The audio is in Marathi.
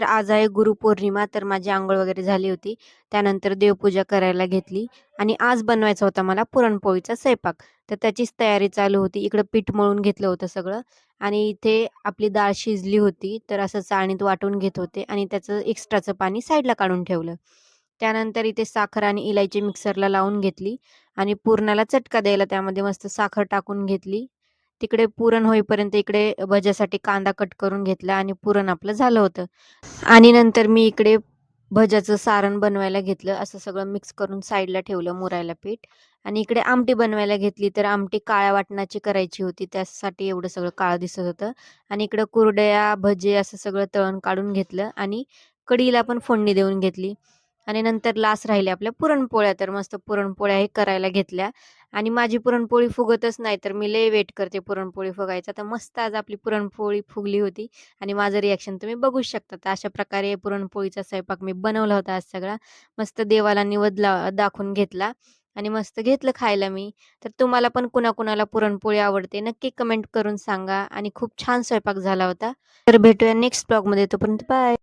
तर आज आहे गुरुपौर्णिमा, तर माझी अंघोळ वगैरे झाली होती. त्यानंतर देवपूजा करायला घेतली आणि आज बनवायचा होता मला पुरणपोळीचा स्वयंपाक. तर त्याचीच तयारी चालू होती. इकडं पीठ मळून घेतलं होतं सगळं आणि इथे आपली डाळ शिजली होती. तर असं चाळणीत वाटून घेत होते आणि त्याचं एक्स्ट्राचं पाणी साईडला काढून ठेवलं. त्यानंतर इथे साखर आणि इलायची मिक्सरला लावून घेतली आणि पुरणाला चटका द्यायला त्यामध्ये मस्त साखर टाकून घेतली. तिकडे पुरण होईपर्यंत इकडे भज्यासाठी कांदा कट करून घेतला आणि पुरण आपलं झालं होतं. आणि नंतर मी इकडे भज्याचं सारण बनवायला घेतलं. असं सगळं मिक्स करून साईडला ठेवलं मुरायला पीठ आणि इकडे आमटी बनवायला घेतली. तर आमटी काळ्या वाटणाची करायची होती. त्यासाठी एवढं सगळं काळं दिसत होतं आणि इकडं कुरडया, भजे असं सगळं तळण काढून घेतलं आणि कढीला पण फोडणी देऊन घेतली. आणि नंतर लास्ट राहिले आपल्या पुरणपोळ्या. तर मस्त पुरणपोळ्याही करायला घेतल्या आणि माझी पुरणपोळी फुगतच नाही. तर मी लय वेट करते पुरणपोळी फुगायचा. तर मस्त आज आपली पुरणपोळी फुगली होती आणि माझं रिॲक्शन तुम्ही बघूच शकता. तर अशा प्रकारे पुरणपोळीचा स्वयंपाक मी बनवला होता आज सगळा. मस्त देवाला निवेद दाखवून घेतला आणि मस्त घेतलं खायला मी. तर तुम्हाला पण कुणाकुणाला पुरणपोळी आवडते नक्की कमेंट करून सांगा आणि खूप छान स्वयंपाक झाला होता. तर भेटूया नेक्स्ट ब्लॉगमध्ये. तोपर्यंत बाय.